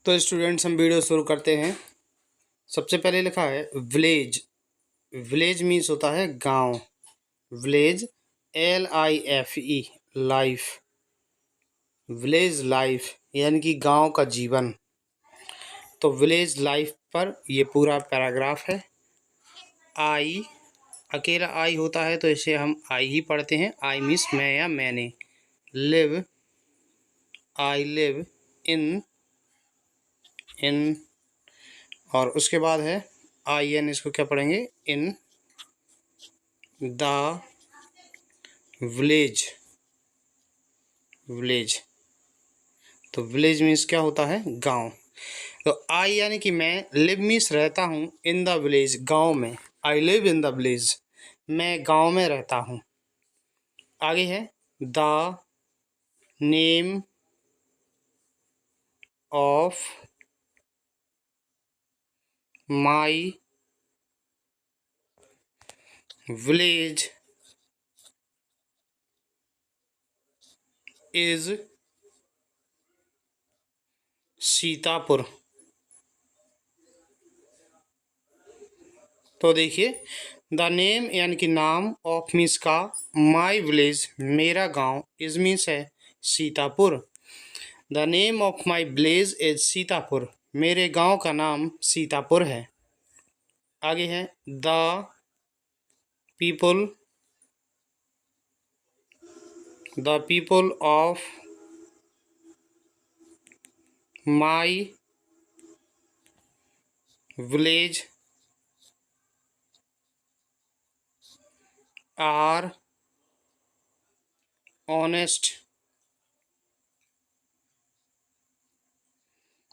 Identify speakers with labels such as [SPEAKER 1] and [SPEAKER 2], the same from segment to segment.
[SPEAKER 1] तो स्टूडेंट्स हम वीडियो शुरू करते हैं। सबसे पहले लिखा है विलेज। विलेज मीन्स होता है गांव। Village LIFE life. Village life यानी कि गांव का जीवन। तो विलेज लाइफ पर ये पूरा पैराग्राफ है। आई अकेला आई होता है तो इसे हम आई ही पढ़ते हैं। आई मीन्स मैं या मैंने। लिव आई लिव इन और उसके बाद है IN, इसको क्या पढ़ेंगे? In the village. विलेज तो विलेज मीन्स क्या होता है? गांव। तो आई यानी कि मैं, लिव मीन्स रहता हूँ, इन द विलेज गांव में। I live in the village, मैं गांव में रहता हूँ। आगे है the name of my village is Sitapur. तो देखिए द नेम यानी कि नाम, ऑफ मीन्स का, माई विलेज मेरा गांव, इज मीन्स है Sitapur. The name of my village is Sitapur, मेरे गांव का नाम सीतापुर है। आगे है the people of my village are honest.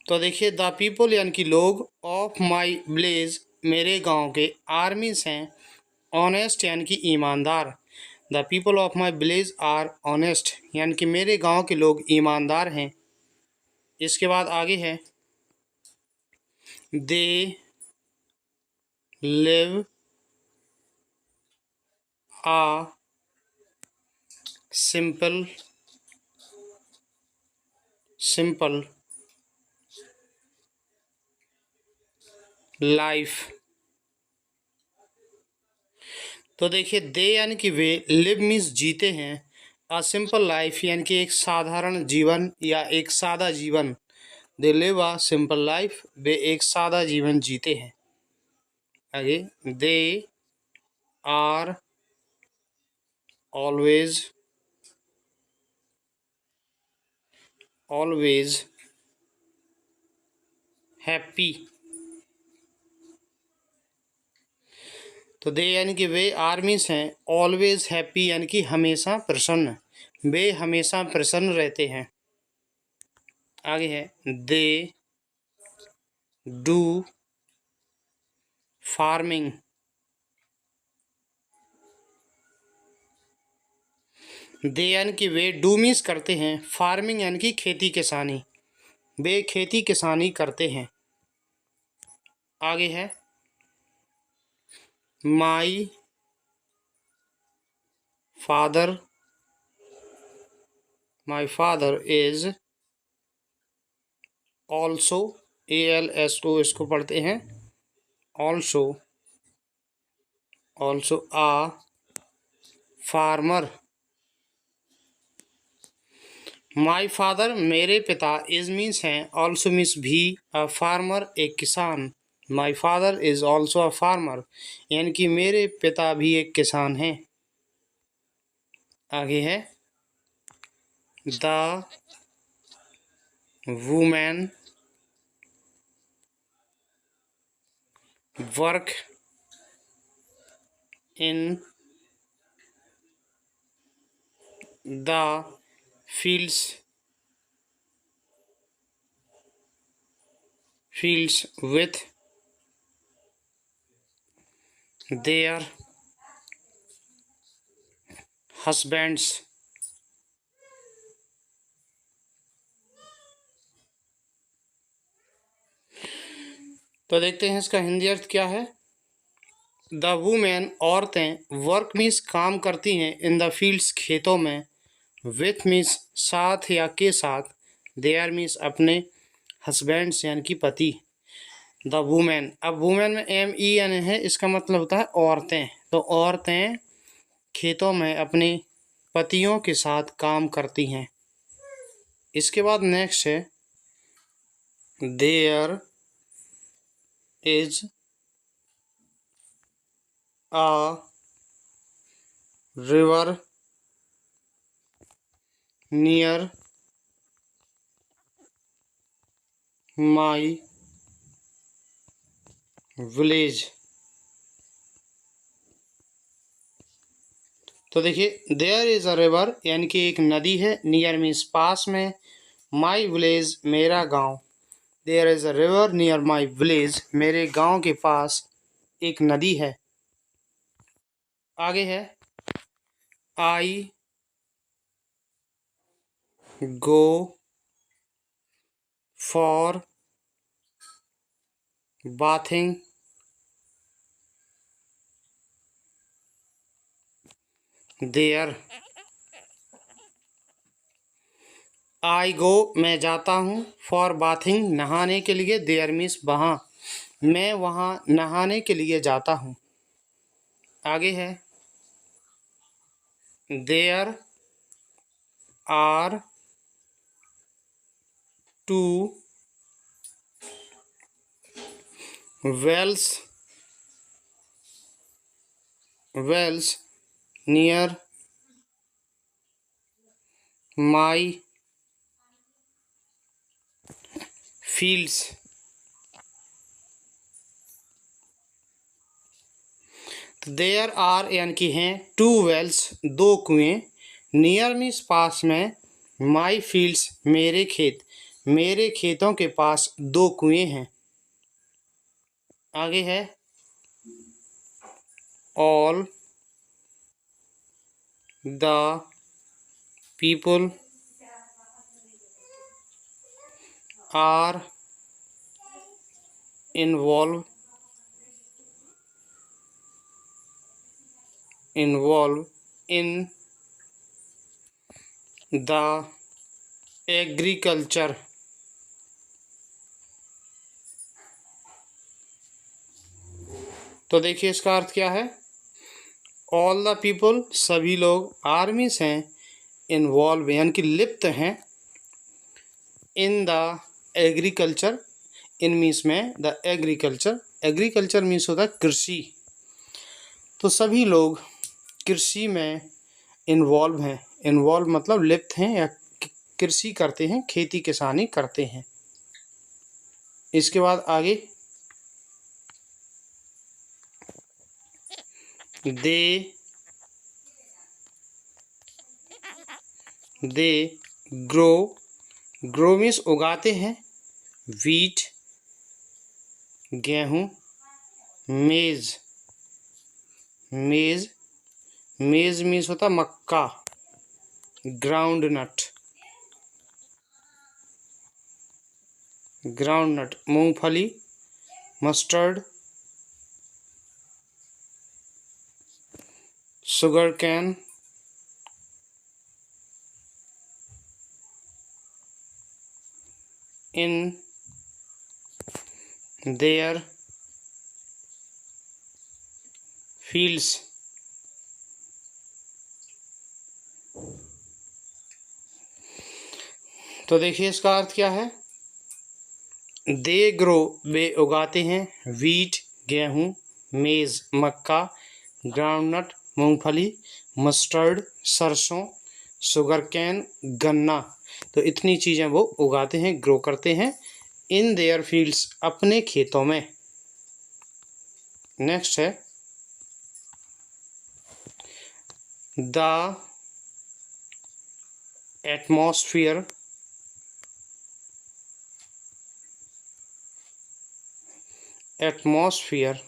[SPEAKER 1] तो देखिए द पीपल यानी कि लोग, ऑफ माई विलेज मेरे गांव के, आर मीन्स हैं ऑनेस्ट यानी कि ईमानदार। The people of my village are honest यानी कि मेरे गांव के लोग ईमानदार हैं। इसके बाद आगे है they live a simple life. तो देखिए दे यानी कि वे, लिव मीन्स जीते हैं, अ सिंपल लाइफ यानी कि एक साधारण जीवन या एक सादा जीवन। They live a simple life, they एक सादा जीवन जीते हैं। आगे दे आर ऑलवेज हैप्पी। तो दे यानी कि वे, आर मीन्स हैं ऑलवेज हैप्पी यानी कि हमेशा प्रसन्न, वे हमेशा प्रसन्न रहते हैं। आगे है दे डू फार्मिंग। दे यानी कि वे, डू मीन्स करते हैं, फार्मिंग यानी कि खेती किसानी, वे खेती किसानी करते हैं। आगे है my father is also, ALSO इसको पढ़ते हैं, also a farmer. My father मेरे पिता, इज मीन्स हैं, ऑल्सो मीन्स भी, अ फार्मर एक किसान। My father is also a farmer यानी कि मेरे पिता भी एक किसान हैं। आगे है the women work in the fields with their husbands। तो देखते हैं इसका हिंदी अर्थ क्या है। द वुमेन औरतें, वर्क मीन्स काम करती हैं, इन द फील्ड्स खेतों में, विथ मीन्स साथ या के साथ, देयर मीन्स अपने, हस्बैंड्स यानी कि पति। द वुमेन, अब वुमेन में MEN है, इसका मतलब होता है औरतें। तो औरतें खेतों में अपने पतियों के साथ काम करती हैं। इसके बाद नेक्स्ट है there is a river near my village. तो देखिए देयर इज अ रिवर यानी कि एक नदी है, नियर मीन्स पास में, माई विलेज मेरा गांव। There is a river near my village, मेरे गांव के पास एक नदी है। आगे है I go for bathing there. I go मैं जाता हूँ, फॉर बाथिंग नहाने के लिए, देयर मीन्स वहाँ, मैं वहाँ नहाने के लिए जाता हूँ। आगे है there are two wells wells near my fields. There are यानी कि हैं टू वेल्स दो कुएं, नियर मीन्स पास में, माई फील्ड्स मेरे खेत, मेरे खेतों के पास दो कुएं हैं। आगे है all the people are involve in the agriculture. तो देखिए इसका अर्थ क्या है, ऑल द पीपल सभी लोग, आर्मीज हैं, इन्वॉल्व यानी कि लिप्त हैं, इन द एग्रीकल्चर, इन मीन्स में द एग्रीकल्चर, एग्रीकल्चर मीन्स होता है कृषि। तो सभी लोग कृषि में इन्वॉल्व हैं, इन्वॉल्व मतलब लिप्त हैं या कृषि करते हैं, खेती किसानी करते हैं। इसके बाद आगे दे ग्रो, ग्रो मीन्स उगाते हैं, वीट गेहूँ, मेज, मेज मेज मीन्स होता मक्का, ग्राउंड नट, मूंगफली, mustard, sugar cane, in their fields. तो देखिए इसका अर्थ क्या है, दे ग्रो वे उगाते हैं, वीट गेहूँ, मेज मक्का, ग्राउंडनट मूंगफली, मस्टर्ड सरसों, शुगर कैन गन्ना। तो इतनी चीज़ें वो उगाते हैं, ग्रो करते हैं, इन देयर फील्ड्स अपने खेतों में। नेक्स्ट है the atmosphere atmosphere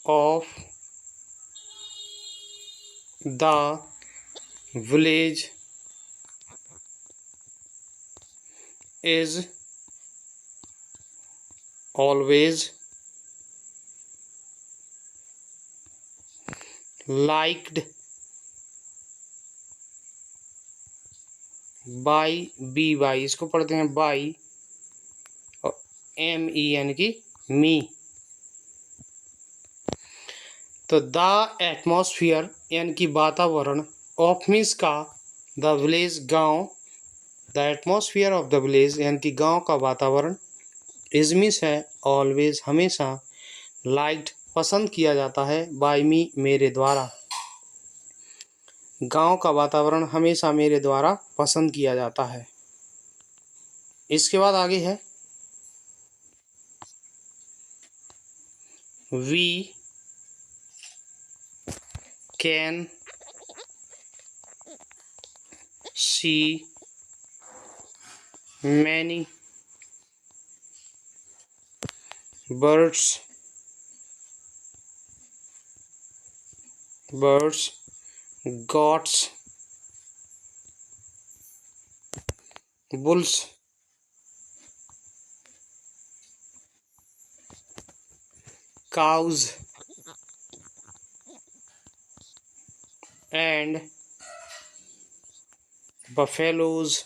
[SPEAKER 1] of the village is always liked by, B by, इसको पढ़ते हैं बाई, और एम ई यानी कि मी। तो द एटमॉस्फियर यानी कि वातावरण, ऑफ मीन्स का, द विलेज गांव, the atmosphere of the village यानी कि गांव का वातावरण, इज मीन्स है ऑलवेज हमेशा, लाइक्ड पसंद किया जाता है, बाय मी मेरे द्वारा। गांव का वातावरण हमेशा मेरे द्वारा पसंद किया जाता है। इसके बाद आगे है we can see many birds goats, bulls, cows, and buffaloes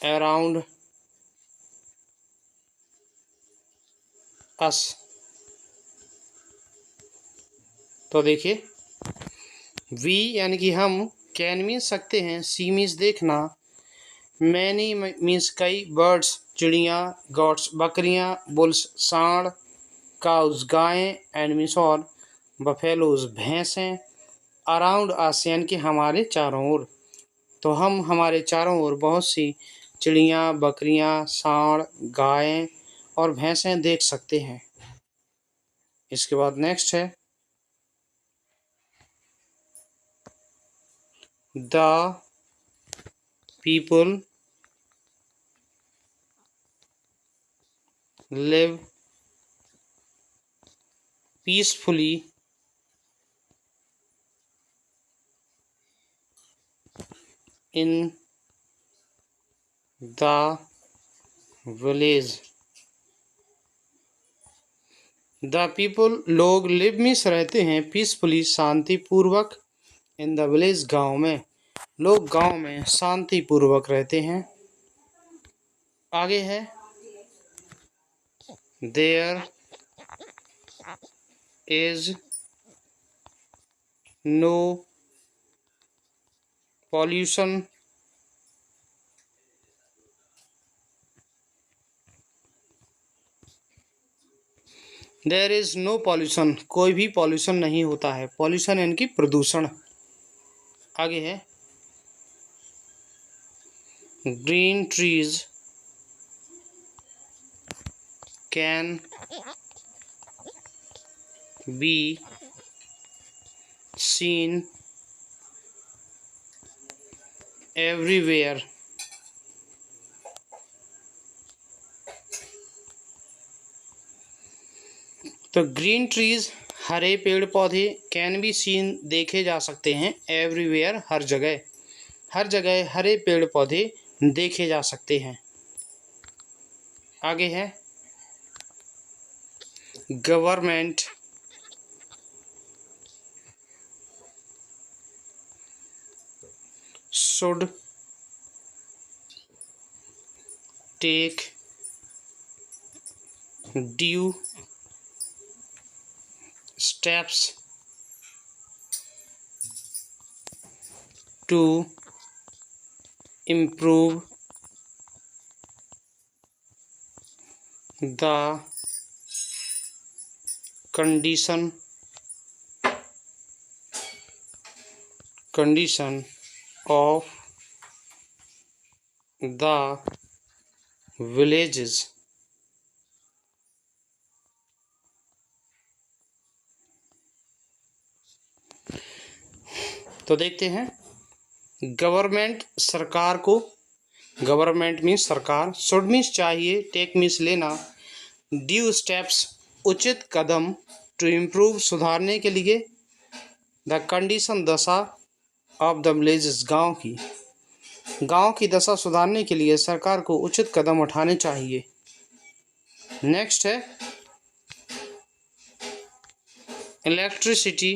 [SPEAKER 1] around us। तो देखिए, वी यानी कि हम, कैन मीन्स सकते हैं, सी मीन्स देखना, मैनी मीन्स कई, बर्ड्स चिड़ियाँ, गॉट्स बकरियाँ, बुल्स सांड, काउज गायें, एंड मीन्स और, बफेलोज भैंसें, अराउंड अस यानी कि हमारे चारों ओर। तो हम हमारे चारों ओर बहुत सी चिड़ियाँ, बकरियाँ, सांड, गायें और भैंसें देख सकते हैं। इसके बाद नेक्स्ट है the people live peacefully in the village. The people लोग, लिव मीन्स रहते हैं, पीसफुली शांतिपूर्वक, इन द विलेज गांव में, लोग गांव में शांतिपूर्वक रहते हैं। आगे है there is no pollution there is no pollution, कोई भी पॉल्यूशन नहीं होता है, पॉल्यूशन यानी कि प्रदूषण। आगे है green trees can be seen everywhere. तो ग्रीन ट्रीज हरे पेड़ पौधे, कैन बी सीन देखे जा सकते हैं, एवरीवेयर हर जगह, हर जगह हरे पेड़ पौधे देखे जा सकते हैं। आगे है government should take due steps to improve the condition of the villages। तो देखते हैं, गवर्नमेंट सरकार को, गवर्नमेंट मीन्स सरकार, शुड मीन्स चाहिए, टेक मीन्स लेना, ड्यू स्टेप्स उचित कदम, टू इम्प्रूव सुधारने के लिए, द कंडीशन दशा, ऑफ द विलेजेस गांव की दशा सुधारने के लिए सरकार को उचित कदम उठाने चाहिए। नेक्स्ट है electricity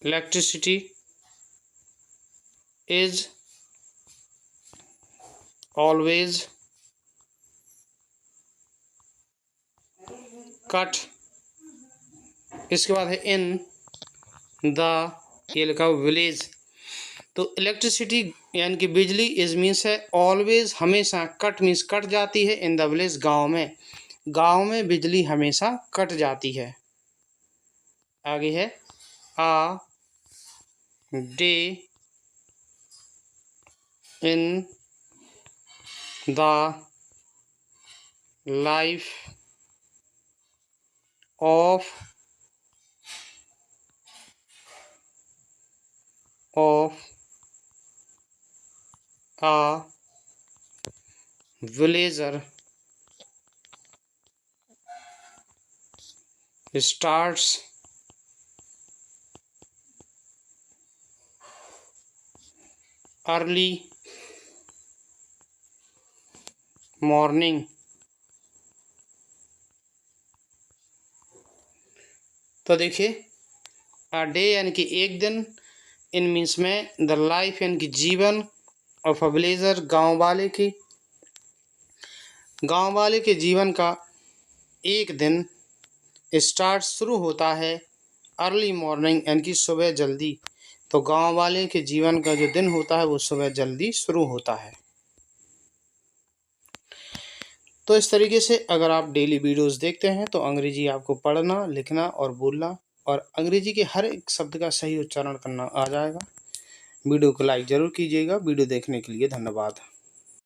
[SPEAKER 1] electricity is always cut. इसके बाद है इन द, ये लिखा हुआ विलेज। तो इलेक्ट्रिसिटी यानी कि बिजली इज मीन्स है ऑलवेज, हमेशा, कट मीन्स कट जाती है, इन द विलेज, गाँव में, गाँव में बिजली हमेशा कट जाती है। आगे है a day in the life of a villager starts early morning। तो देखिए अ डे यानी कि एक दिन, इन मीन्स में, द लाइफ यानी कि जीवन, ऑफ अ विलेजर गाँव वाले के जीवन का एक दिन, स्टार्ट शुरू होता है, अर्ली मॉर्निंग यानी कि सुबह जल्दी। तो गांव वाले के जीवन का जो दिन होता है वो सुबह जल्दी शुरू होता है। तो इस तरीके से अगर आप डेली वीडियोस देखते हैं तो अंग्रेजी आपको पढ़ना, लिखना और बोलना और अंग्रेजी के हर एक शब्द का सही उच्चारण करना आ जाएगा। वीडियो को लाइक ज़रूर कीजिएगा। वीडियो देखने के लिए धन्यवाद।